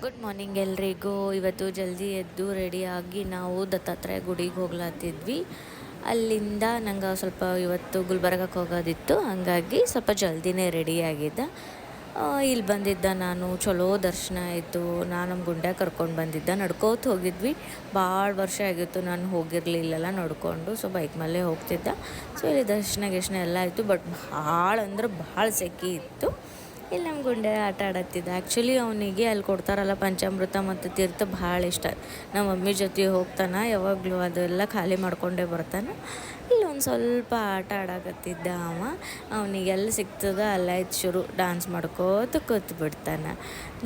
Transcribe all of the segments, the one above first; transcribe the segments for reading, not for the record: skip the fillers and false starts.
Good morning ಎಲ್ರಿಗೂ. ಇವತ್ತು ಜಲ್ದಿ ಎದ್ದು ರೆಡಿಯಾಗಿ ನಾವು ದತ್ತಾತ್ರೇಯ ಗುಡಿಗೆ ಹೋಗ್ಲತ್ತಿದ್ವಿ. ಅಲ್ಲಿಂದ ನಂಗೆ ಸ್ವಲ್ಪ ಇವತ್ತು ಗುಲ್ಬರ್ಗಕ್ಕೆ ಹೋಗೋದಿತ್ತು, ಹಾಗಾಗಿ ಸ್ವಲ್ಪ ಜಲ್ದಿನೇ ರೆಡಿಯಾಗಿದ್ದೆ. ಇಲ್ಲಿ ಬಂದಿದ್ದ ನಾನು, ಚಲೋ ದರ್ಶನ ಆಯಿತು. ನಾನು ನಮ್ಮ ಗುಂಡ್ಯಾಗ ಕರ್ಕೊಂಡು ಬಂದಿದ್ದೆ, ನಡ್ಕೋತ ಹೋಗಿದ್ವಿ. ಭಾಳ ವರ್ಷ ಆಗಿತ್ತು ನಾನು ಹೋಗಿರಲಿಲ್ಲಲ್ಲ ನಡ್ಕೊಂಡು, ಸೊ ಬೈಕ್ ಮೇಲೆ ಹೋಗ್ತಿದ್ದೆ. ಸೊ ಇಲ್ಲಿ ದರ್ಶನ ಗಿರ್ಶನ ಎಲ್ಲ ಆಯಿತು, ಬಟ್ ಭಾಳ ಅಂದ್ರೆ ಭಾಳ ಸೆಕೆ ಇತ್ತು. ಇಲ್ಲಿ ನಮ್ಮ ಗುಂಡೆ ಆಟ ಆಡತ್ತಿದ್ದ. ಆ್ಯಕ್ಚುಲಿ ಅವನಿಗೆ ಅಲ್ಲಿ ಕೊಡ್ತಾರಲ್ಲ ಪಂಚಾಮೃತ ಮತ್ತು ತೀರ್ಥ ಭಾಳ ಇಷ್ಟ. ನಮ್ಮ ಮಮ್ಮಿ ಜೊತೆ ಹೋಗ್ತಾನೆ ಯಾವಾಗಲೂ, ಅದೆಲ್ಲ ಖಾಲಿ ಮಾಡ್ಕೊಂಡೇ ಬರ್ತಾನೆ. ಇಲ್ಲಿ ಒಂದು ಸ್ವಲ್ಪ ಆಟ ಆಡಕತ್ತಿದ್ದ ಅವ. ಅವನಿಗೆ ಎಲ್ಲಿ ಸಿಗ್ತದ ಅಲ್ಲಾಯ್ತು ಶುರು ಡ್ಯಾನ್ಸ್ ಮಾಡ್ಕೋತ ಕೂತ್ ಬಿಡ್ತಾನೆ.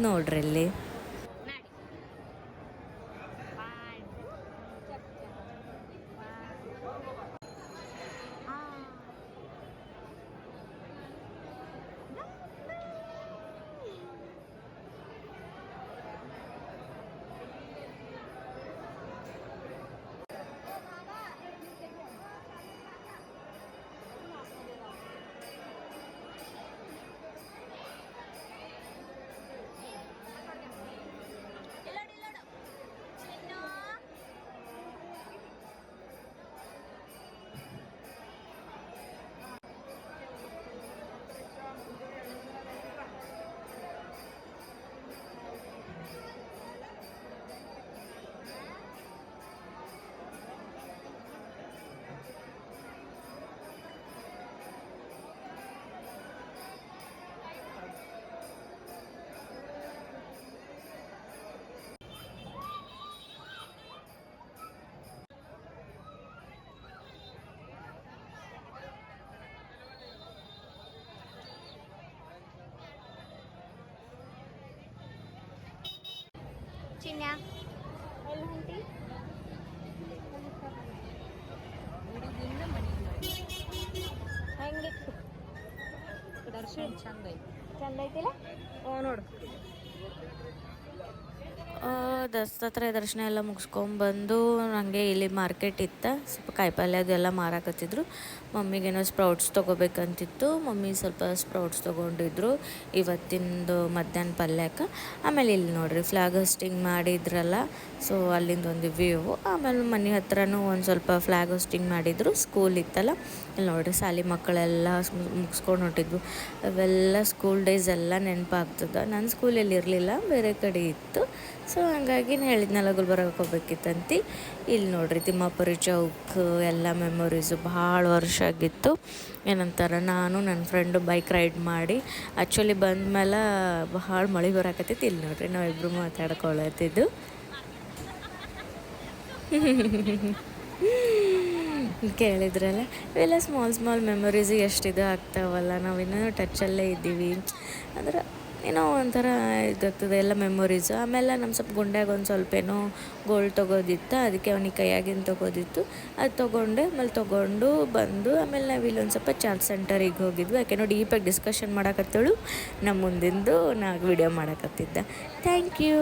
ನೋಡ್ರಿ ಇಲ್ಲಿ. ಚಿನ್ಯ ಎಲ್ಲಿ ಹೊಂಟಿ? ಹೆಂಗಿತ್ತು ದರ್ಶನ? ಚಂದ ಐತಿಲ್ಲ? ನೋಡು. ದತ್ತಾತ್ರೇಯ ದರ್ಶನ ಎಲ್ಲ ಮುಗಿಸ್ಕೊಂಬಂದು ನನಗೆ ಇಲ್ಲಿ ಮಾರ್ಕೆಟ್ ಇತ್ತು, ಸ್ವಲ್ಪ ಕಾಯಿಪಲ್ಯ ಅದೆಲ್ಲ ಮಾರಾಕತ್ತಿದ್ರು. ಮಮ್ಮಿಗೇನೋ ಸ್ಪ್ರೌಟ್ಸ್ ತೊಗೋಬೇಕಂತಿತ್ತು, ಮಮ್ಮಿ ಸ್ವಲ್ಪ ಸ್ಪ್ರೌಟ್ಸ್ ತೊಗೊಂಡಿದ್ರು ಇವತ್ತಿಂದು ಮಧ್ಯಾಹ್ನ ಪಲ್ಯಕ್ಕೆ. ಆಮೇಲೆ ಇಲ್ಲಿ ನೋಡಿರಿ ಫ್ಲಾಗ್ ಹೋಸ್ಟಿಂಗ್ ಮಾಡಿದ್ರಲ್ಲ, ಸೊ ಅಲ್ಲಿಂದ ಒಂದು ವ್ಯೂ. ಆಮೇಲೆ ಮನೆ ಹತ್ರನೂ ಒಂದು ಸ್ವಲ್ಪ ಫ್ಲಾಗ್ ಹೋಸ್ಟಿಂಗ್ ಮಾಡಿದರು, ಸ್ಕೂಲ್ ಇತ್ತಲ್ಲ. ಇಲ್ಲಿ ನೋಡಿರಿ ಶಾಲೆ ಮಕ್ಕಳೆಲ್ಲ ಮುಗಿಸ್ಕೊಂಡು ಹೊಂಟಿದ್ವು. ಅವೆಲ್ಲ ಸ್ಕೂಲ್ ಡೇಸ್ ಎಲ್ಲ ನೆನಪಾಗ್ತದೆ. ನನ್ನ ಸ್ಕೂಲಲ್ಲಿ ಇರಲಿಲ್ಲ, ಬೇರೆ ಕಡೆ ಇತ್ತು. ಸೊ ಹಂಗಾಗಿ ಹೇಳಿದ್ನೆಲ್ಲ ಗುಲ್ಬರ್ಗಕ್ಕೆ ಹೋಗ್ಬೇಕಿತ್ತಂತ. ಇಲ್ಲಿ ನೋಡ್ರಿ ತಿಮ್ಮಾಪುರಿ ಚೌಕ್ ಎಲ್ಲ ಮೆಮೊರೀಸು ಭಾಳ ವರ್ಷ ಆಗಿತ್ತು. ಏನಂತಾರೆ, ನಾನು ನನ್ನ ಫ್ರೆಂಡು ಬೈಕ್ ರೈಡ್ ಮಾಡಿ ಆ್ಯಕ್ಚುಲಿ ಬಂದಮೇಲೆ ಭಾಳ ಮಳೆ ಬರಾಕತ್ತೈತಿ. ಇಲ್ಲಿ ನೋಡ್ರಿ ನಾವಿಬ್ಬರು ಮಾತಾಡ್ಕೊಳತ್ತಿದ್ದು. ಕೇಳಿದ್ರಲ್ಲ, ಇವೆಲ್ಲ ಸ್ಮಾಲ್ ಮೆಮೊರೀಸ್ ಎಷ್ಟಿದು ಆಗ್ತಾವಲ್ಲ. ನಾವಿನ್ನೂ ಟಚ್ಚಲ್ಲೇ ಇದ್ದೀವಿ ಅಂದ್ರೆ ಏನೋ ಒಂಥರ ಇದಾಗ್ತದೆ ಎಲ್ಲ ಮೆಮೊರೀಸು. ಆಮೇಲೆ ನಮ್ಮ ಸ್ವಲ್ಪ ಗುಂಡ್ಯಾಗ ಒಂದು ಸ್ವಲ್ಪ ಏನೋ ಗೋಲ್ಡ್ ತೊಗೋದಿತ್ತು, ಅದಕ್ಕೆ ಅವನಿಗೆ ಕೈಯಾಗಿನ ತೊಗೋದಿತ್ತು. ಅದು ತೊಗೊಂಡೆ. ಆಮೇಲೆ ತೊಗೊಂಡು ಬಂದು ಆಮೇಲೆ ನಾವು ಇಲ್ಲೊಂದು ಸ್ವಲ್ಪ ಚಾರ್ಜ್ ಸೆಂಟರಿಗೆ ಹೋಗಿದ್ವಿ. ಯಾಕೆನೋ ಡೀಪಾಗಿ ಡಿಸ್ಕಷನ್ ಮಾಡಕತ್ತೇಳು, ನಮ್ಮ ಮುಂದಿಂದು ವಿಡಿಯೋ ಮಾಡಕತ್ತಿದ್ದ. Thank you.